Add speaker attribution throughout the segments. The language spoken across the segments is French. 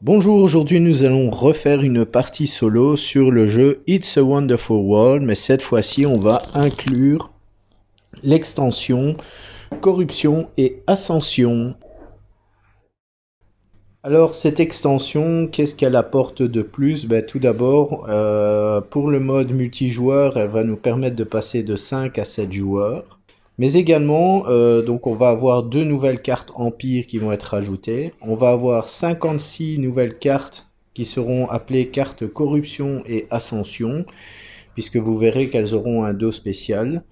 Speaker 1: Bonjour, aujourd'hui nous allons refaire une partie solo sur le jeu It's a Wonderful World, mais cette fois-ci on va inclure l'extension Corruption et Ascension. Alors cette extension, qu'est-ce qu'elle apporte de plus? Tout d'abord, pour le mode multijoueur, elle va nous permettre de passer de 5 à 7 joueurs. Mais également, donc on va avoir deux nouvelles cartes Empire qui vont être rajoutées. On va avoir 56 nouvelles cartes qui seront appelées cartes Corruption et Ascension, puisque vous verrez qu'elles auront un dos spécial.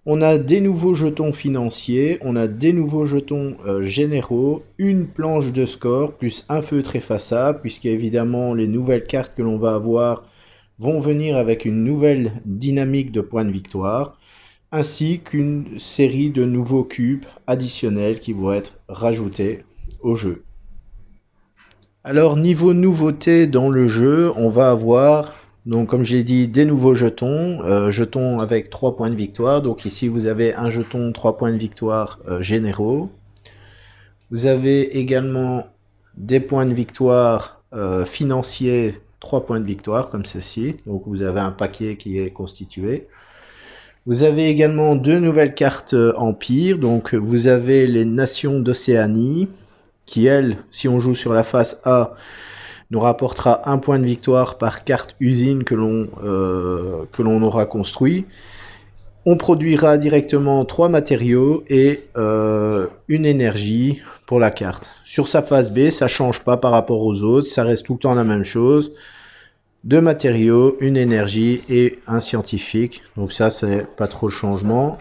Speaker 1: On a des nouveaux jetons financiers, on a des nouveaux jetons généraux, une planche de score, plus un feutre effaçable, puisqu'évidemment les nouvelles cartes que l'on va avoir vont venir avec une nouvelle dynamique de points de victoire, ainsi qu'une série de nouveaux cubes additionnels qui vont être rajoutés au jeu. Alors niveau nouveauté dans le jeu, on va avoir, donc comme j'ai dit, des nouveaux jetons, jetons avec 3 points de victoire. Donc ici vous avez un jeton 3 points de victoire généraux. Vous avez également des points de victoire financiers, 3 points de victoire comme ceci. Donc vous avez un paquet qui est constitué. Vous avez également deux nouvelles cartes Empire. Donc vous avez les nations d'Océanie, qui elle, si on joue sur la face A, nous rapportera un point de victoire par carte usine que l'on aura construit. On produira directement 3 matériaux et une énergie pour la carte. Sur sa face B, ça ne change pas par rapport aux autres, ça reste tout le temps la même chose. 2 matériaux, une énergie et un scientifique. Donc ça, c'est pas trop de changement.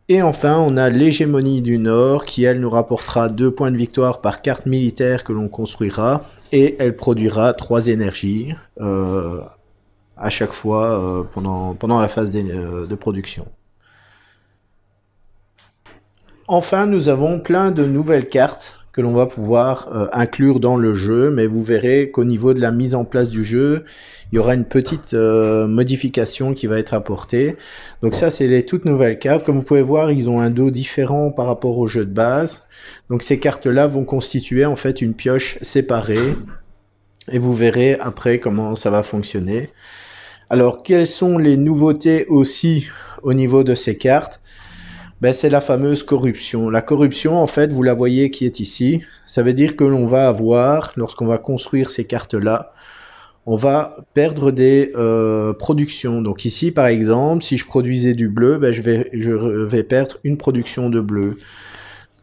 Speaker 1: Et enfin, on a l'hégémonie du Nord qui, elle, nous rapportera 2 points de victoire par carte militaire que l'on construira. Et elle produira 3 énergies à chaque fois pendant la phase de production. Enfin, nous avons plein de nouvelles cartes que l'on va pouvoir inclure dans le jeu, mais vous verrez qu'au niveau de la mise en place du jeu, il y aura une petite modification qui va être apportée. Donc ça, c'est les toutes nouvelles cartes. Comme vous pouvez voir, ils ont un dos différent par rapport au jeu de base. Donc ces cartes-là vont constituer en fait une pioche séparée. Et vous verrez après comment ça va fonctionner. Alors, quelles sont les nouveautés aussi au niveau de ces cartes? C'est la fameuse corruption. La corruption, en fait, vous la voyez qui est ici. Ça veut dire que l'on va avoir, lorsqu'on va construire ces cartes-là, on va perdre des productions. Donc ici, par exemple, si je produisais du bleu, je vais perdre une production de bleu.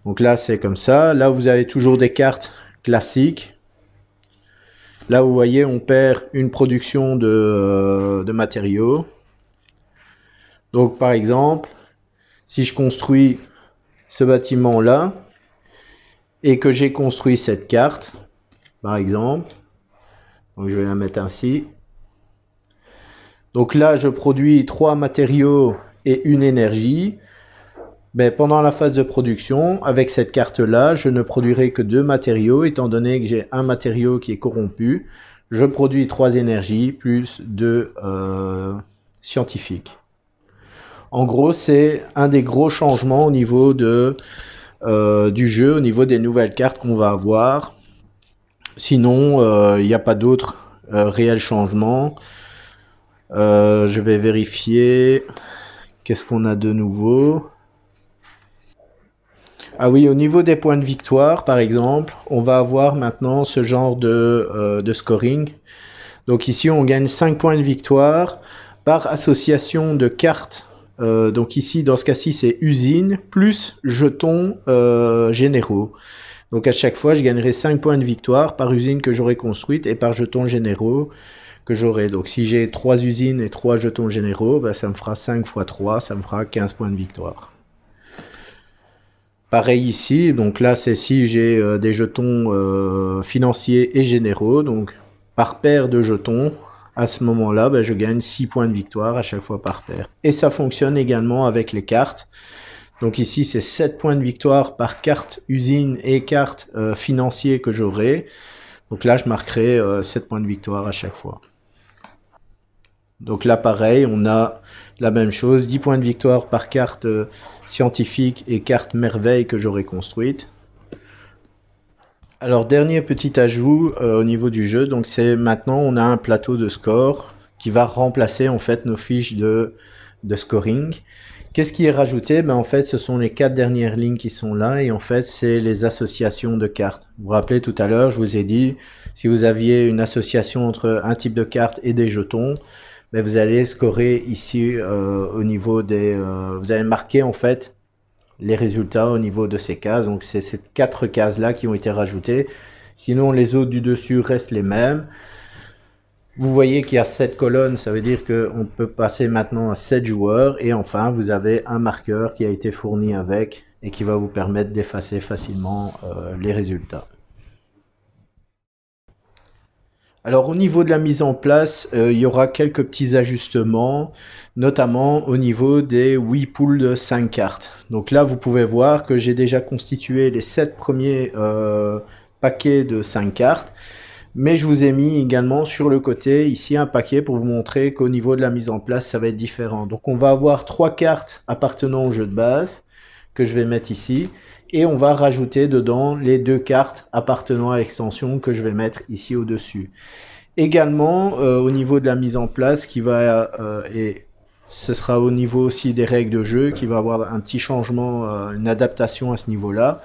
Speaker 1: Donc là, c'est comme ça. Là, vous avez toujours des cartes classiques. Là, vous voyez, on perd une production de matériaux. Donc, par exemple, si je construis ce bâtiment-là et que j'ai construit cette carte, par exemple, donc je vais la mettre ainsi. Donc là, je produis 3 matériaux et une énergie. Pendant la phase de production, avec cette carte-là, je ne produirai que 2 matériaux, étant donné que j'ai un matériau qui est corrompu. Je produis 3 énergies plus 2 scientifiques. En gros, c'est un des gros changements au niveau du jeu, au niveau des nouvelles cartes qu'on va avoir. Sinon, il n'y a pas d'autres réels changements. Je vais vérifier. Qu'est-ce qu'on a de nouveau? Ah oui, au niveau des points de victoire, par exemple, on va avoir maintenant ce genre de scoring. Donc ici, on gagne 5 points de victoire par association de cartes. Donc ici, dans ce cas-ci, c'est usine plus jetons généraux. Donc à chaque fois, je gagnerai 5 points de victoire par usine que j'aurai construite et par jetons généraux que j'aurai. Donc si j'ai 3 usines et 3 jetons généraux, ça me fera 5 x 3, ça me fera 15 points de victoire. Pareil ici, donc là c'est si j'ai des jetons financiers et généraux, donc par paire de jetons, à ce moment-là, je gagne 6 points de victoire à chaque fois par paire. Et ça fonctionne également avec les cartes. Donc ici c'est 7 points de victoire par carte usine et carte financier que j'aurai. Donc là je marquerai 7 points de victoire à chaque fois. Donc là pareil, on a la même chose, 10 points de victoire par carte scientifique et carte merveille que j'aurai construite. Alors, dernier petit ajout au niveau du jeu, donc c'est maintenant on a un plateau de score qui va remplacer en fait nos fiches de scoring. Qu'est-ce qui est rajouté? Ben, en fait, ce sont les 4 dernières lignes qui sont là et en fait, c'est les associations de cartes. Vous vous rappelez tout à l'heure, je vous ai dit, si vous aviez une association entre un type de carte et des jetons, ben, vous allez scorer ici au niveau des... vous allez marquer en fait les résultats au niveau de ces cases. Donc c'est ces 4 cases-là qui ont été rajoutées. Sinon, les autres du dessus restent les mêmes. Vous voyez qu'il y a 7 colonnes, ça veut dire qu'on peut passer maintenant à 7 joueurs. Et enfin, vous avez un marqueur qui a été fourni avec et qui va vous permettre d'effacer facilement les résultats. Alors au niveau de la mise en place, il y aura quelques petits ajustements, notamment au niveau des 8 poules de 5 cartes. Donc là, vous pouvez voir que j'ai déjà constitué les 7 premiers paquets de 5 cartes. Mais je vous ai mis également sur le côté ici un paquet pour vous montrer qu'au niveau de la mise en place, ça va être différent. Donc on va avoir 3 cartes appartenant au jeu de base que je vais mettre ici. Et on va rajouter dedans les 2 cartes appartenant à l'extension que je vais mettre ici au-dessus. Également, au niveau de la mise en place, et ce sera au niveau aussi des règles de jeu, qui va avoir un petit changement, une adaptation à ce niveau-là.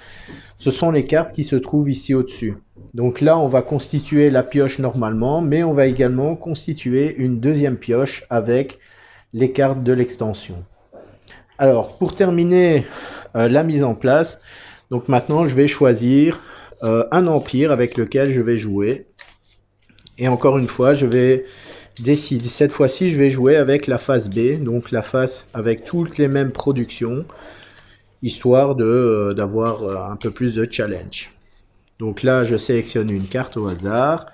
Speaker 1: Ce sont les cartes qui se trouvent ici au-dessus. Donc là, on va constituer la pioche normalement, mais on va également constituer une deuxième pioche avec les cartes de l'extension. Alors, pour terminer la mise en place, donc maintenant, je vais choisir un empire avec lequel je vais jouer. Et encore une fois, je vais décider, cette fois-ci, je vais jouer avec la face B, donc la face avec toutes les mêmes productions, histoire d'avoir un peu plus de challenge. Donc là, je sélectionne une carte au hasard.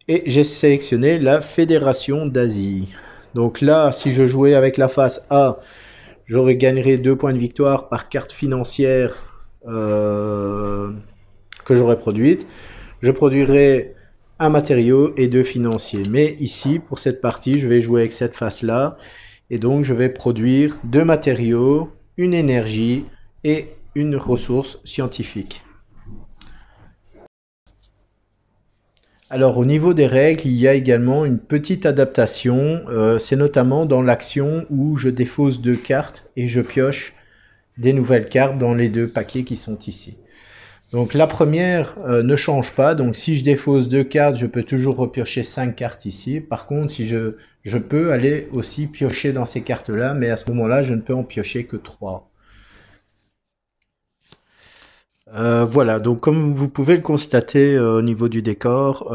Speaker 1: Et j'ai sélectionné la Fédération d'Asie. Donc là, si je jouais avec la face A, j'aurais gagné 2 points de victoire par carte financière que j'aurais produite. Je produirais un matériau et 2 financiers. Mais ici, pour cette partie, je vais jouer avec cette face-là. Et donc, je vais produire 2 matériaux, une énergie et une ressource scientifique. Alors au niveau des règles, il y a également une petite adaptation, c'est notamment dans l'action où je défausse 2 cartes et je pioche des nouvelles cartes dans les 2 paquets qui sont ici. Donc la première ne change pas, donc si je défausse 2 cartes, je peux toujours repiocher 5 cartes ici. Par contre, si je peux aller aussi piocher dans ces cartes-là, mais à ce moment-là, je ne peux en piocher que 3. Voilà, donc comme vous pouvez le constater au niveau du décor,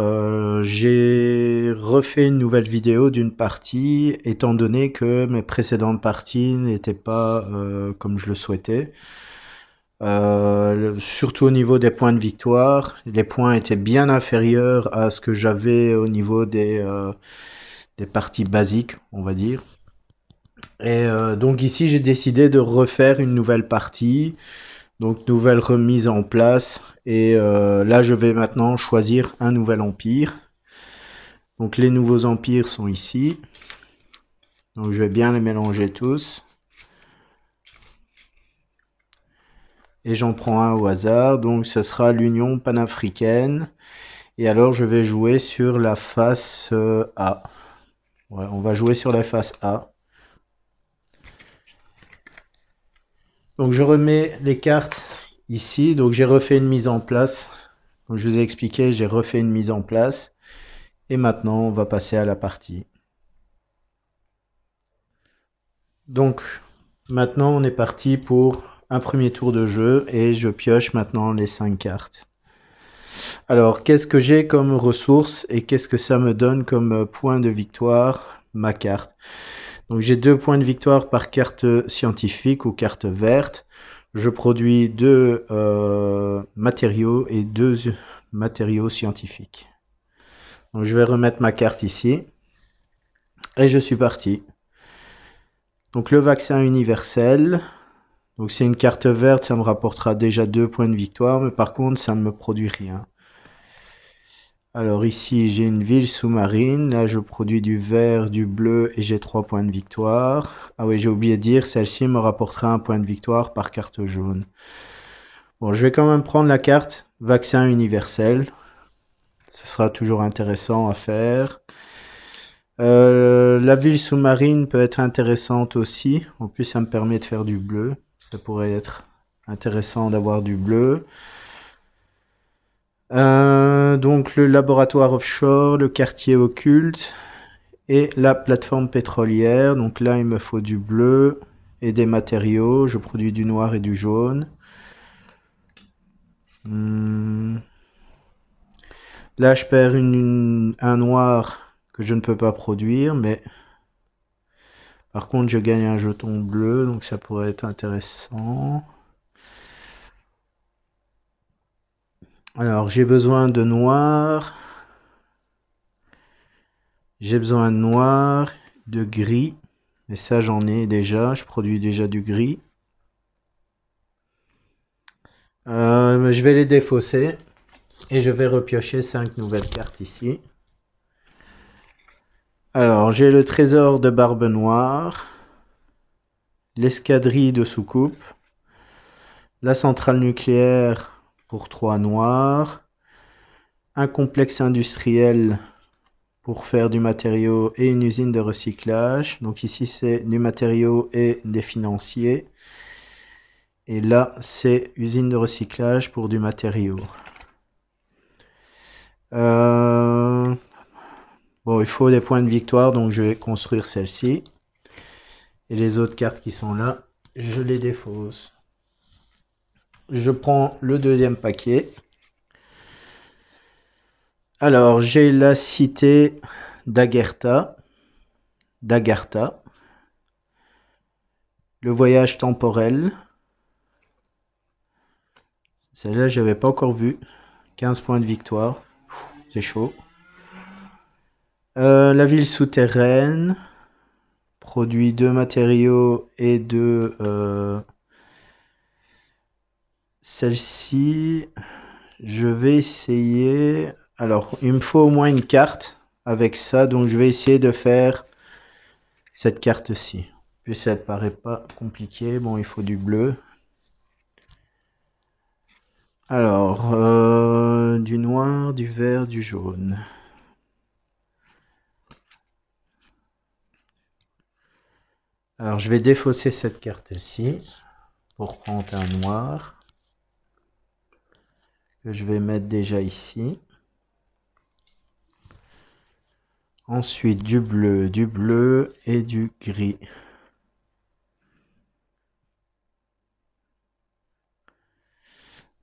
Speaker 1: j'ai refait une nouvelle vidéo d'une partie, étant donné que mes précédentes parties n'étaient pas comme je le souhaitais. Surtout au niveau des points de victoire, les points étaient bien inférieurs à ce que j'avais au niveau des parties basiques, on va dire. Et donc ici, j'ai décidé de refaire une nouvelle partie. Donc nouvelle remise en place et là je vais maintenant choisir un nouvel empire. Donc les nouveaux empires sont ici. Donc je vais bien les mélanger tous. Et j'en prends un au hasard, donc ce sera l'Union panafricaine. Et alors je vais jouer sur la face A. Ouais, on va jouer sur la face A. Donc je remets les cartes ici, donc j'ai refait une mise en place. Comme je vous ai expliqué, j'ai refait une mise en place. Et maintenant, on va passer à la partie. Donc, maintenant, on est parti pour un premier tour de jeu et je pioche maintenant les 5 cartes. Alors, qu'est-ce que j'ai comme ressources et qu'est-ce que ça me donne comme point de victoire, ma carte? Donc, j'ai 2 points de victoire par carte scientifique ou carte verte. Je produis 2 matériaux et 2 matériaux scientifiques. Donc je vais remettre ma carte ici. Et je suis parti. Donc le vaccin universel. Donc c'est une carte verte, ça me rapportera déjà 2 points de victoire. Mais par contre, ça ne me produit rien. Alors ici, j'ai une ville sous-marine. Là, je produis du vert, du bleu et j'ai 3 points de victoire. Ah oui, j'ai oublié de dire, celle-ci me rapportera un point de victoire par carte jaune. Bon, je vais quand même prendre la carte Vaccin universel. Ce sera toujours intéressant à faire. La ville sous-marine peut être intéressante aussi. En plus, ça me permet de faire du bleu. Ça pourrait être intéressant d'avoir du bleu. Donc le laboratoire offshore, le quartier occulte et la plateforme pétrolière. Donc là, il me faut du bleu et des matériaux. Je produis du noir et du jaune. Là, je perds un noir que je ne peux pas produire, mais par contre, je gagne un jeton bleu, donc ça pourrait être intéressant. Alors, j'ai besoin de noir. J'ai besoin de noir, de gris. Mais ça, j'en ai déjà. Je produis déjà du gris. Je vais les défausser. Et je vais repiocher 5 nouvelles cartes ici. Alors, j'ai le trésor de Barbe Noire. L'escadrille de soucoupe. La centrale nucléaire pour 3 noirs. Un complexe industriel pour faire du matériau et une usine de recyclage. Donc ici, c'est du matériau et des financiers. Et là, c'est usine de recyclage pour du matériau. Bon, il faut des points de victoire, donc je vais construire celle-ci. Et les autres cartes qui sont là, je les défausse. Je prends le deuxième paquet. Alors, j'ai la cité d'Agartha. Le voyage temporel. Celle-là, je n'avais pas encore vu. 15 points de victoire. C'est chaud. La ville souterraine. Produit 2 matériaux et 2... Celle-ci, je vais essayer... Alors, il me faut au moins une carte avec ça. Donc, je vais essayer de faire cette carte-ci. Puis, ça ne paraît pas compliqué. Bon, il faut du bleu. Alors, du noir, du vert, du jaune. Alors, je vais défausser cette carte-ci pour prendre un noir que je vais mettre déjà ici. Ensuite, du bleu et du gris.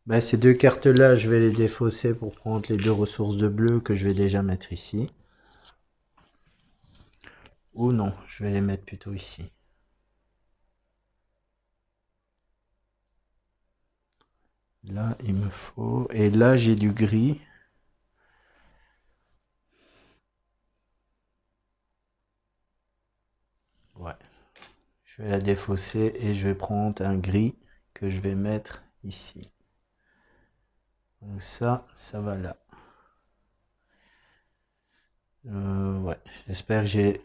Speaker 1: Ben, ces deux cartes-là, je vais les défausser pour prendre les 2 ressources de bleu que je vais déjà mettre ici. Ou non, je vais les mettre plutôt ici. Là, il me faut... Et là, j'ai du gris. Ouais. Je vais la défausser et je vais prendre un gris que je vais mettre ici. Donc ça va là. Ouais, j'espère que j'ai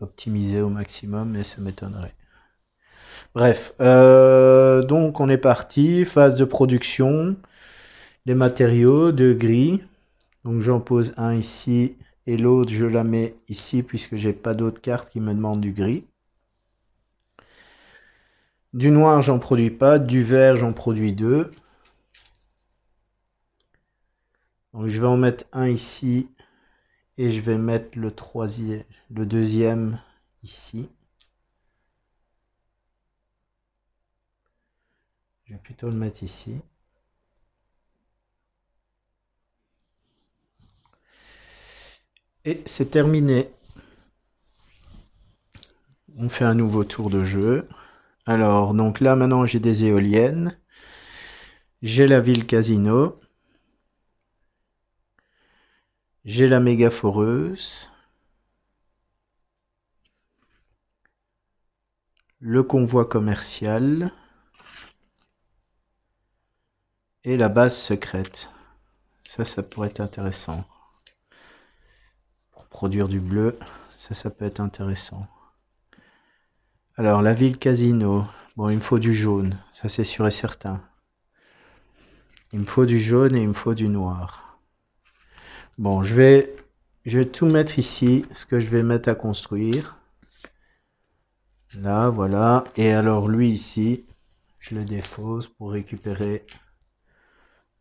Speaker 1: optimisé au maximum, mais ça m'étonnerait. Bref, donc on est parti, phase de production, les matériaux de gris. Donc j'en pose un ici et l'autre je la mets ici puisque j'ai pas d'autres cartes qui me demandent du gris. Du noir j'en produis pas, du vert j'en produis 2. Donc je vais en mettre un ici et je vais mettre le deuxième ici. Je vais plutôt le mettre ici. Et c'est terminé. On fait un nouveau tour de jeu. Alors, donc là maintenant j'ai des éoliennes. J'ai la ville casino. J'ai la méga foreuse. Le convoi commercial. Et la base secrète. Ça pourrait être intéressant. Pour produire du bleu, ça peut être intéressant. Alors, la ville casino. Bon, il me faut du jaune. Ça, c'est sûr et certain. Il me faut du jaune et il me faut du noir. Bon, je vais tout mettre ici, ce que je vais mettre à construire. Là, voilà. Et alors lui ici, je le défausse pour récupérer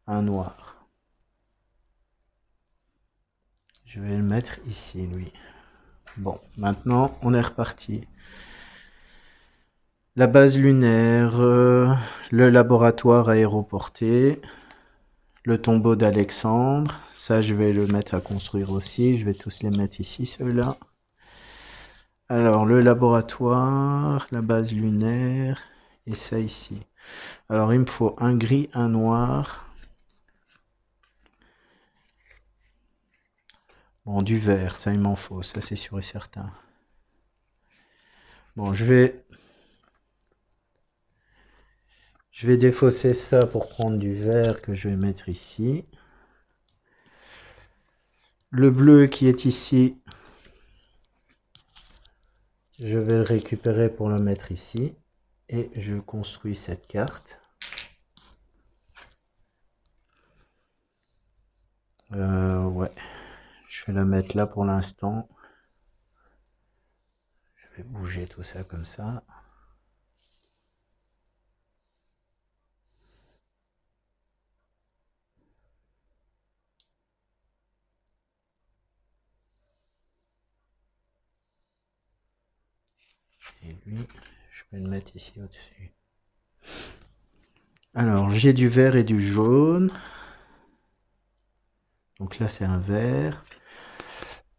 Speaker 1: un noir. Je vais le mettre ici, lui. Bon, maintenant, on est reparti. La base lunaire, le laboratoire aéroporté, le tombeau d'Alexandre. Ça, je vais le mettre à construire aussi. Je vais tous les mettre ici, ceux-là. Alors, le laboratoire, la base lunaire, et ça ici. Alors, il me faut un gris, un noir. Bon, du vert, ça il m'en faut, ça c'est sûr et certain. Bon, je vais défausser ça pour prendre du vert que je vais mettre ici. Le bleu qui est ici, je vais le récupérer pour le mettre ici. Et je construis cette carte. Ouais, je vais la mettre là pour l'instant. Je vais bouger tout ça comme ça. Et lui, je vais le mettre ici au-dessus. Alors, j'ai du vert et du jaune. Donc là, c'est un vert.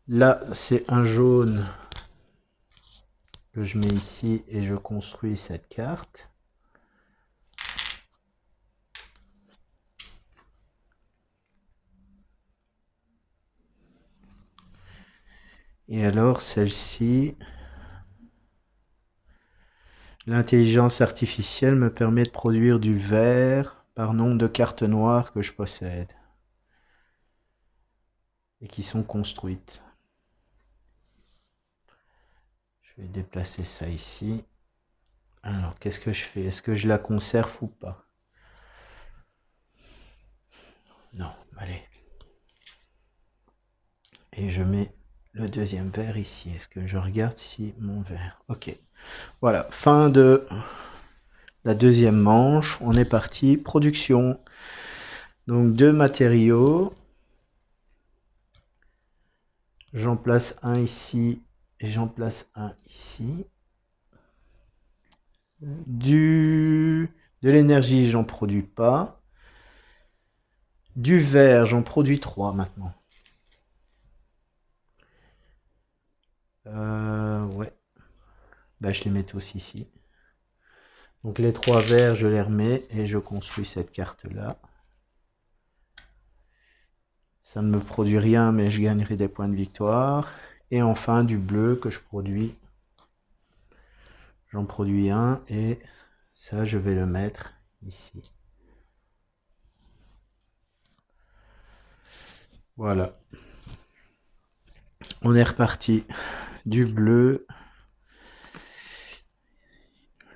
Speaker 1: Là, c'est un jaune que je mets ici et je construis cette carte. Et alors, celle-ci, l'intelligence artificielle me permet de produire du vert par nombre de cartes noires que je possède et qui sont construites. Je vais déplacer ça ici. Alors, qu'est-ce que je fais? Est-ce que je la conserve ou pas? Non, allez. Et je mets le deuxième verre ici. Est-ce que je regarde si mon verre... Ok. Voilà, fin de la deuxième manche. On est parti. Production. Donc, deux matériaux. J'en place un ici et j'en place un ici. De l'énergie, j'en produis pas. Du verre, j'en produis 3 maintenant. Ouais. Bah, je les mets tous ici. Donc les 3 verres, je les remets et je construis cette carte-là. Ça ne me produit rien, mais je gagnerai des points de victoire. Et enfin, du bleu que je produis. J'en produis un et ça, je vais le mettre ici. Voilà. On est reparti. Du bleu.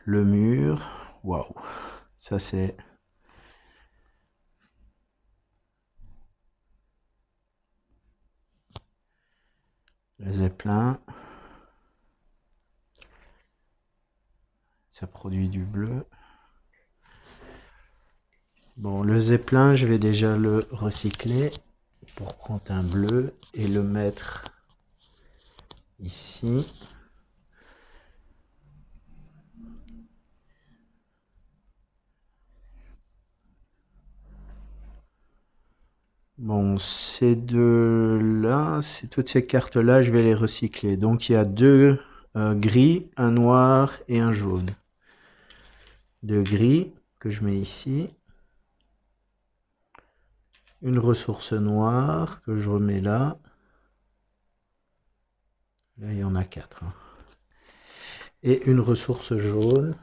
Speaker 1: Le mur. Waouh. Ça, c'est... le zeppelin. Ça produit du bleu. Bon, le zeppelin, je vais déjà le recycler pour prendre un bleu et le mettre ici. Bon, ces deux-là, toutes ces cartes-là, je vais les recycler. Donc, il y a deux gris, un noir et un jaune. Deux gris que je mets ici. Une ressource noire que je remets là. Là, il y en a 4. Et une ressource jaune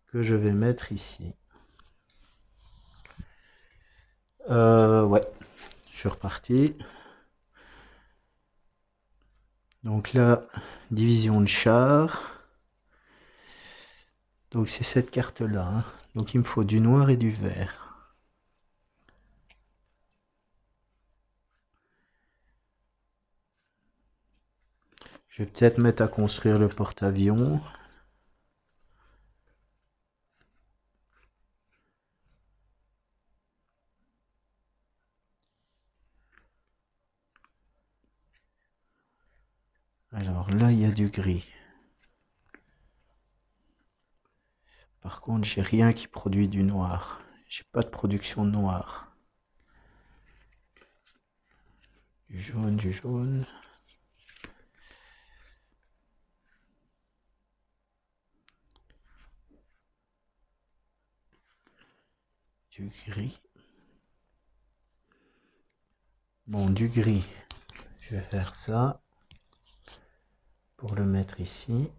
Speaker 1: que je vais mettre ici. Ouais, je suis reparti. Donc là, division de char. Donc c'est cette carte-là. Donc il me faut du noir et du vert. Je vais peut-être mettre à construire le porte-avions. Alors là, il y a du gris. Par contre, j'ai rien qui produit du noir. J'ai pas de production de noir. Du jaune, du jaune. Du gris. Bon, du gris. Je vais faire ça pour le mettre ici.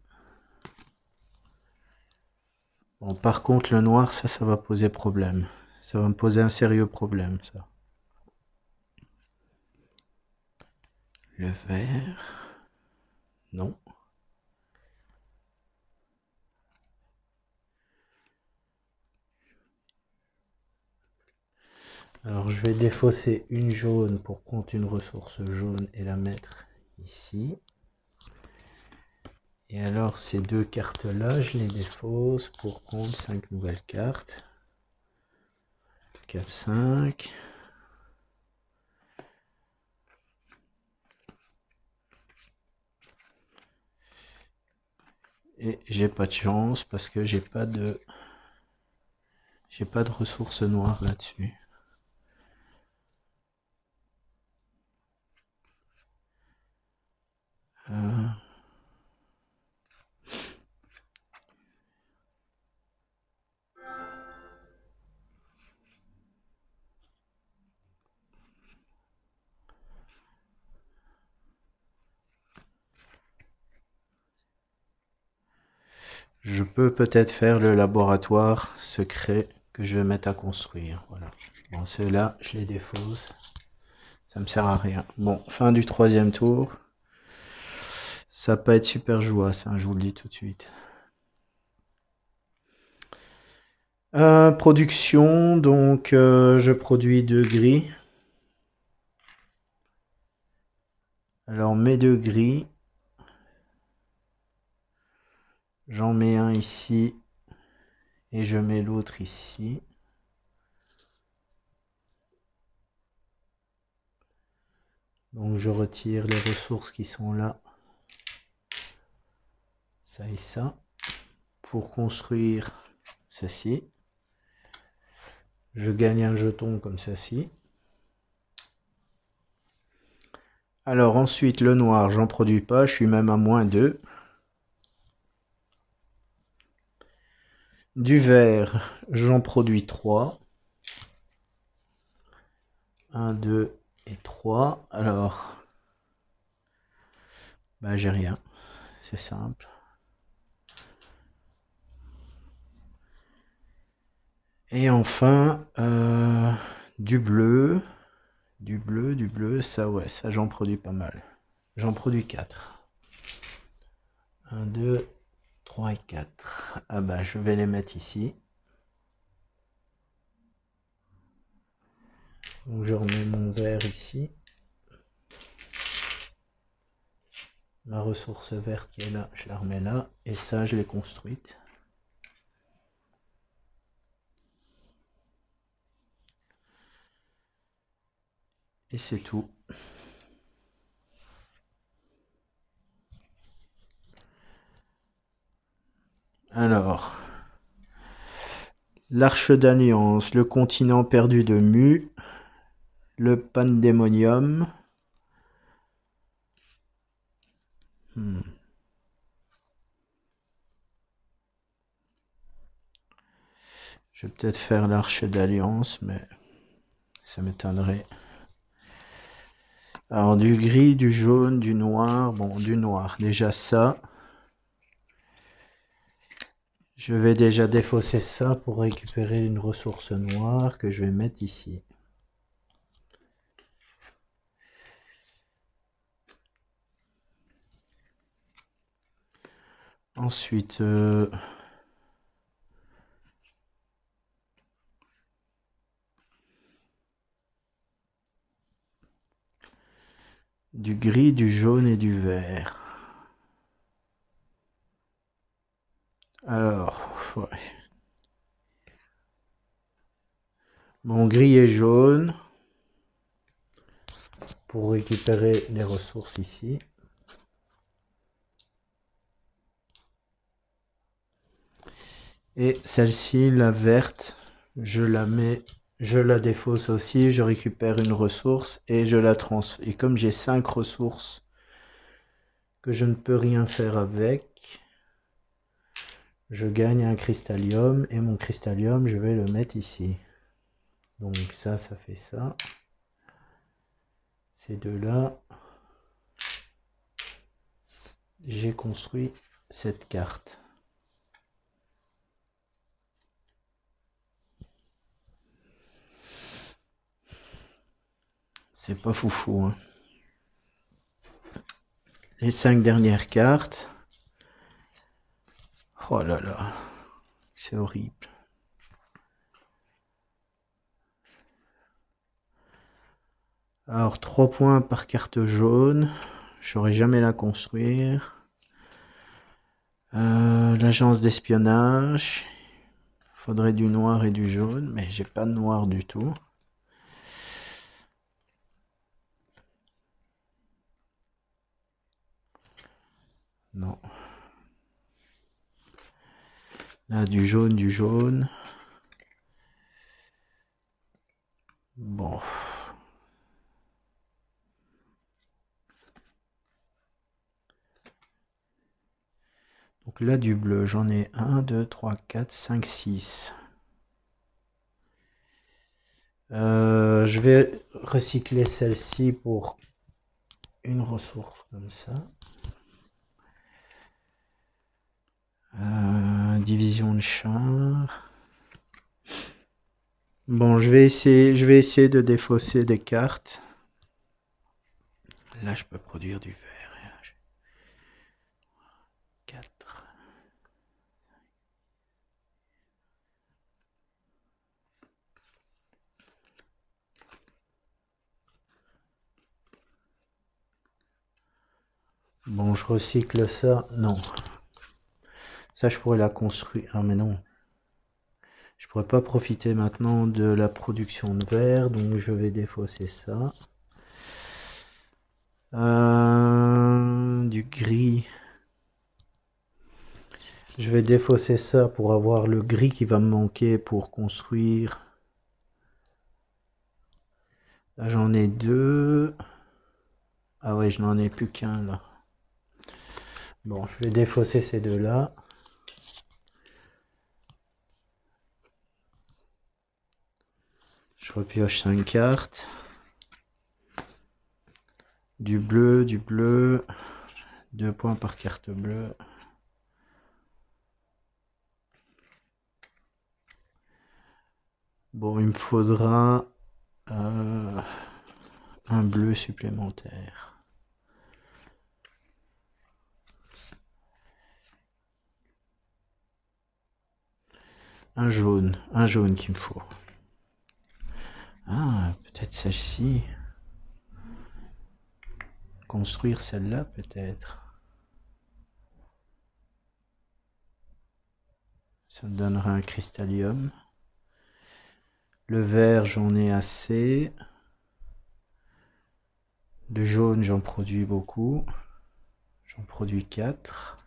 Speaker 1: Bon, par contre, le noir, ça va poser problème. Ça va me poser un sérieux problème, ça. Le vert. Non. Alors, je vais défausser une jaune pour prendre une ressource jaune et la mettre ici. Et alors, ces deux cartes-là, je les défausse pour prendre 5 nouvelles cartes. 4, 5. Et j'ai pas de chance parce que j'ai pas de ressources noires là-dessus. Je peux peut-être faire le laboratoire secret que je vais mettre à construire. Voilà. Bon, ceux-là, je les défausse. Ça me sert à rien. Bon, fin du troisième tour. Ça va pas être super jouable, ça, je vous le dis tout de suite. Production, donc je produis 2 gris. Alors mes 2 gris, j'en mets un ici et je mets l'autre ici. Donc je retire les ressources qui sont là, ça et ça, pour construire ceci. Je gagne un jeton comme ceci. Alors ensuite le noir, j'en produis pas, je suis même à -2. Du vert, j'en produis 3. 1, 2 et 3. Alors, bah j'ai rien, c'est simple. Et enfin, du bleu, du bleu, ça ouais, ça j'en produis pas mal. J'en produis 4. 1, 2, 3 et 4. Ah bah je vais les mettre ici. Donc je remets mon vert ici. Ma ressource verte qui est là, je la remets là. Et ça, je l'ai construite. Et c'est tout. Alors, l'Arche d'Alliance, le continent perdu de Mu, le Pandémonium. Je vais peut-être faire l'Arche d'Alliance, mais ça m'étonnerait. Alors, du gris, du jaune, du noir. Bon, du noir, déjà ça. Je vais déjà défausser ça pour récupérer une ressource noire que je vais mettre ici. Ensuite, du gris, du jaune et du vert. Alors, ouais. Bon, gris et jaune. Pour récupérer les ressources ici. Et celle-ci, la verte, je la défausse aussi, je récupère une ressource et je la transfère. Et comme j'ai 5 ressources que je ne peux rien faire avec, je gagne un cristallium et mon cristallium, je vais le mettre ici. Donc ça fait ça. Ces deux-là, j'ai construit cette carte. C'est pas foufou, hein. Les 5 dernières cartes. Oh là là, c'est horrible. Alors 3 points par carte jaune. J'aurais jamais la construire. L'agence d'espionnage. Faudrait du noir et du jaune, mais j'ai pas de noir du tout. Non. Là, du jaune, du jaune. Bon. Donc là, du bleu, j'en ai 1, 2, 3, 4, 5, 6. Je vais recycler celle-ci pour une ressource comme ça. Division de char. Bon, je vais essayer de défausser des cartes. Là, je peux produire du vert. 4. Bon, je recycle ça. Non. Ça, je pourrais la construire. Ah, mais non. Je pourrais pas profiter maintenant de la production de verre, donc je vais défausser ça. Du gris. Je vais défausser ça pour avoir le gris qui va me manquer pour construire. Là, j'en ai 2. Ah ouais, je n'en ai plus qu'un là. Bon, je vais défausser ces deux-là. Je repioche 5 cartes. Du bleu, du bleu. 2 points par carte bleue. Bon, il me faudra un bleu supplémentaire. Un jaune qu'il me faut. Ah, peut-être celle-ci. Construire celle-là, peut-être. Ça me donnera un cristallium. Le vert, j'en ai assez. Le jaune, j'en produis beaucoup. J'en produis 4.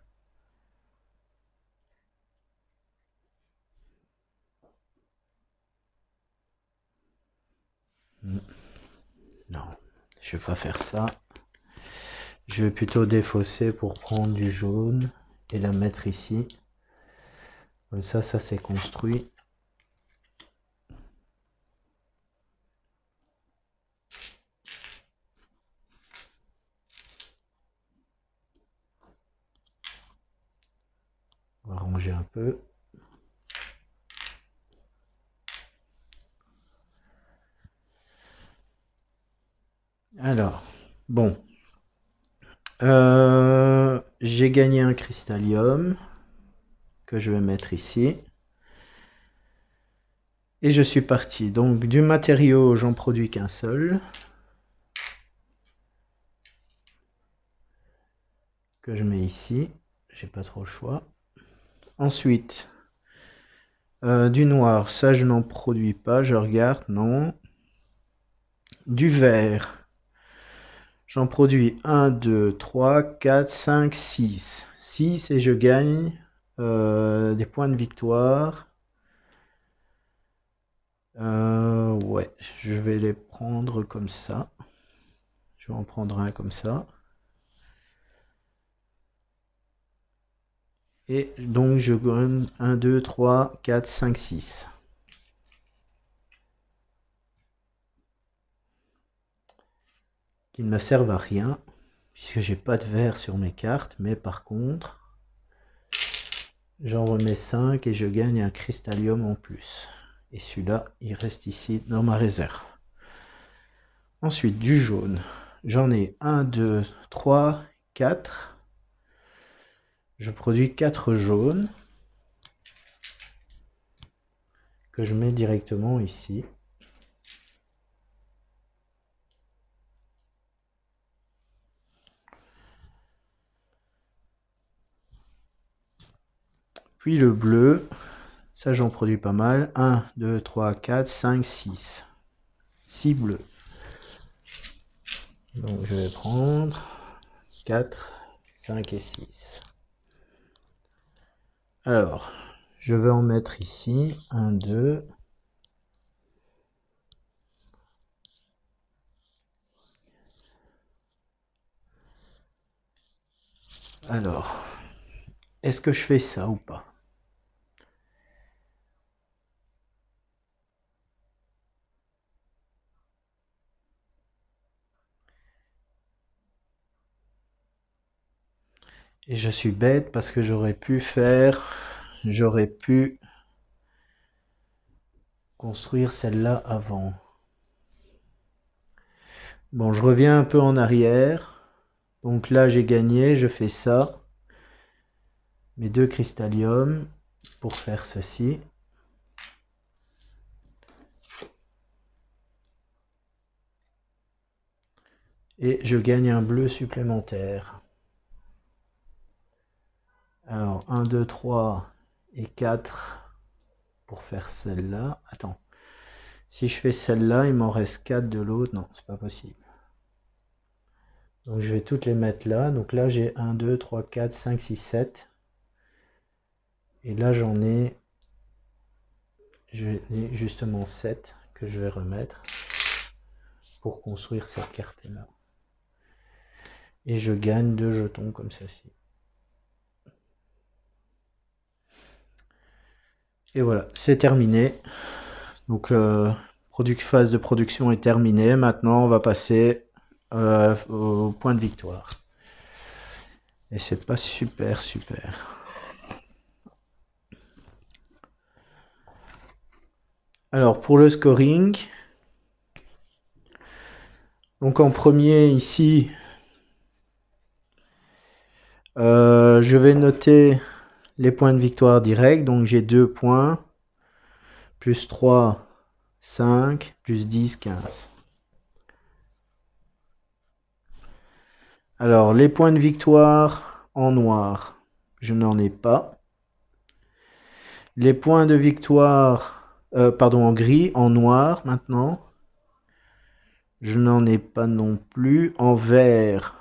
Speaker 1: Non, je vais pas faire ça. Je vais plutôt défausser pour prendre du jaune et la mettre ici. Comme ça c'est construit. On va ranger un peu. Alors, bon. J'ai gagné un cristallium que je vais mettre ici. Et je suis parti. Donc du matériau, j'en produis qu'un seul. que je mets ici. J'ai pas trop le choix. Ensuite, du noir, ça je n'en produis pas, je regarde, non. Du vert, j'en produis 1, 2, 3, 4, 5, 6. 6 et je gagne des points de victoire. Ouais, je vais les prendre comme ça. Je vais en prendre un comme ça. Et donc je gagne 1, 2, 3, 4, 5, 6. Qui ne me servent à rien, puisque j'ai pas de vert sur mes cartes, mais par contre, j'en remets 5 et je gagne un cristallium en plus. Et celui-là, il reste ici dans ma réserve. Ensuite, du jaune. J'en ai 1, 2, 3, 4. Je produis 4 jaunes que je mets directement ici. Puis le bleu, ça j'en produis pas mal. 1, 2, 3, 4, 5, 6. 6 bleus. Donc je vais prendre 4, 5 et 6. Alors, je vais en mettre ici. 1, 2. Alors, est-ce que je fais ça ou pas? Et je suis bête parce que j'aurais pu construire celle-là avant. Bon, je reviens un peu en arrière. Donc là, j'ai gagné, je fais ça. Mes 2 cristalliums pour faire ceci. Et je gagne un bleu supplémentaire. Alors, 1, 2, 3 et 4 pour faire celle-là. Attends. Si je fais celle-là, il m'en reste 4 de l'autre. Non, c'est pas possible. Donc je vais toutes les mettre là. Donc là, j'ai 1, 2, 3, 4, 5, 6, 7. Et là, j'en ai justement 7 que je vais remettre pour construire cette carte-là. Et je gagne 2 jetons comme ceci. Et voilà, c'est terminé. Donc phase de production est terminée. Maintenant, on va passer au point de victoire. Et c'est pas super. Alors pour le scoring, donc en premier ici, je vais noter les points de victoire directs. Donc j'ai 2 points, plus 3, 5, plus 10, 15. Alors les points de victoire en noir, je n'en ai pas. Les points de victoire, pardon, en gris, en noir maintenant, je n'en ai pas non plus. En vert,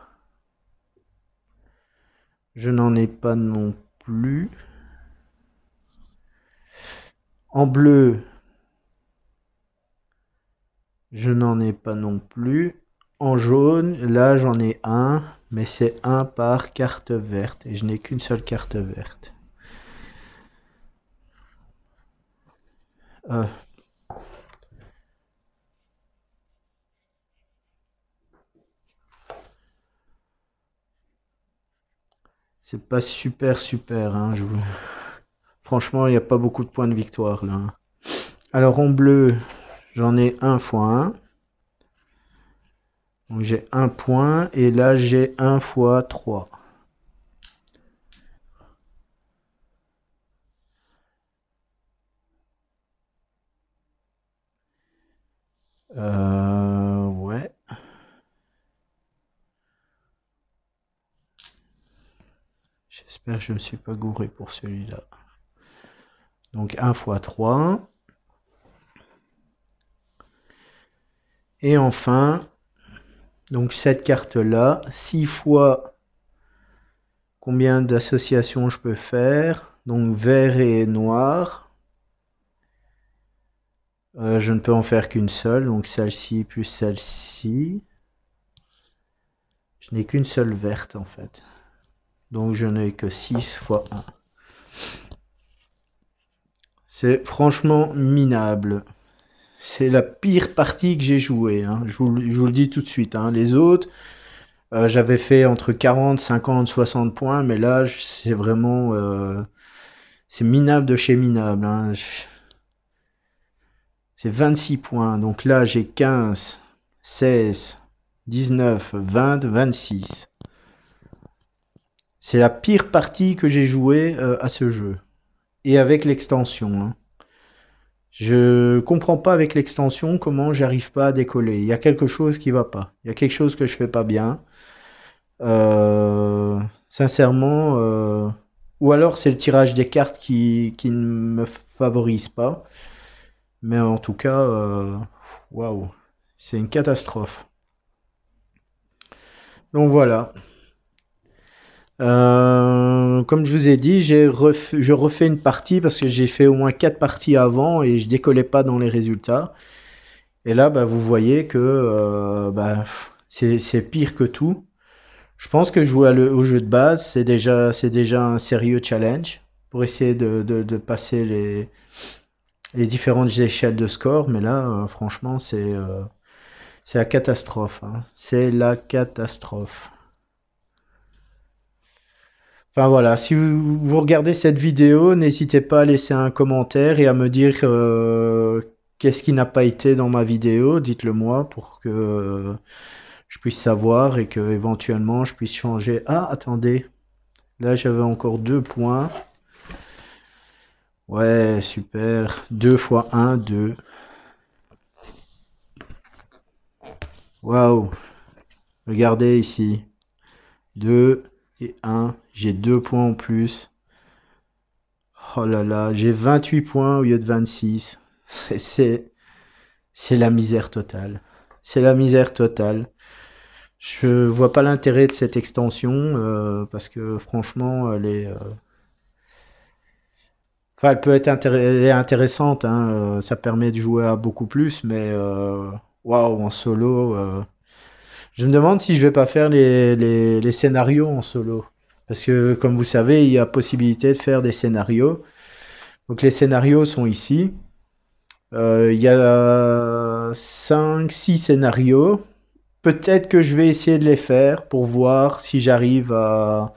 Speaker 1: je n'en ai pas non plus. En bleu, je n'en ai pas non plus. En jaune, là j'en ai un, mais c'est un par carte verte et je n'ai qu'une seule carte verte. C'est pas super, hein, franchement, il n'y a pas beaucoup de points de victoire là. Alors en bleu, j'en ai 1 fois 1. Donc j'ai 1 point et là j'ai 1 fois 3. Ouais. J'espère que je ne me suis pas gouré pour celui-là. Donc 1 x 3. Et enfin, donc cette carte-là, 6 fois combien d'associations je peux faire. Donc vert et noir. Je ne peux en faire qu'une seule, donc celle-ci plus celle-ci. Je n'ai qu'une seule verte en fait. Donc je n'ai que 6 fois 1. C'est franchement minable. C'est la pire partie que j'ai jouée, hein. Je vous le dis tout de suite, hein. Les autres, j'avais fait entre 40, 50, 60 points, mais là, c'est vraiment... c'est minable de chez minable, hein. C'est 26 points. Donc là, j'ai 15, 16, 19, 20, 26. C'est la pire partie que j'ai jouée à ce jeu. Et avec l'extension, hein. Je comprends pas avec l'extension comment j'arrive pas à décoller. Il y a quelque chose qui va pas. Il y a quelque chose que je fais pas bien. Sincèrement, ou alors c'est le tirage des cartes qui ne me favorise pas. Mais en tout cas, waouh, c'est une catastrophe. Donc voilà. Comme je vous ai dit, je refais une partie parce que j'ai fait au moins 4 parties avant et je décollais pas dans les résultats. Et là, bah, vous voyez que bah, c'est pire que tout. Je pense que jouer au jeu de base, c'est déjà un sérieux challenge pour essayer de passer les différentes échelles de score. Mais là, franchement, c'est la catastrophe, hein. C'est la catastrophe. Enfin voilà, si vous regardez cette vidéo, n'hésitez pas à laisser un commentaire et à me dire qu'est-ce qui n'a pas été dans ma vidéo. Dites-le moi pour que je puisse savoir et que éventuellement je puisse changer. Ah, attendez, là j'avais encore 2 points. Ouais, super. 2 fois 1, 2. Waouh. Regardez ici. 2 et 1. J'ai 2 points en plus. Oh là là, j'ai 28 points au lieu de 26. C'est c'est la misère totale. C'est la misère totale. Je vois pas l'intérêt de cette extension parce que franchement, enfin, elle peut être elle est intéressante, hein, ça permet de jouer à beaucoup plus, mais waouh, en solo, je me demande si je vais pas faire les scénarios en solo. Parce que, comme vous savez, il y a possibilité de faire des scénarios. Donc les scénarios sont ici. Il y a 5, 6 scénarios. Peut-être que je vais essayer de les faire pour voir si j'arrive à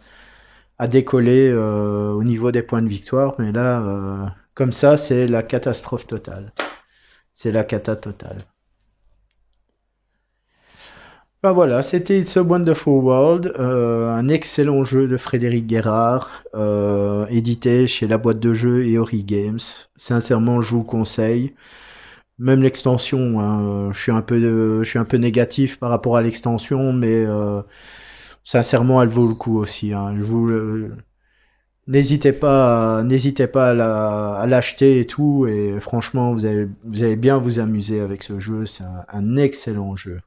Speaker 1: décoller au niveau des points de victoire. Mais là, comme ça, c'est la catastrophe totale. C'est la cata totale. Ben voilà, c'était It's a Wonderful World, un excellent jeu de Frédéric Guérard, édité chez la boîte de jeux Eori Games. Sincèrement, je vous conseille. Même l'extension, hein, je suis un peu négatif par rapport à l'extension, mais sincèrement, elle vaut le coup aussi, hein. N'hésitez pas à l'acheter et tout. Et franchement, vous allez bien vous amuser avec ce jeu. C'est un excellent jeu.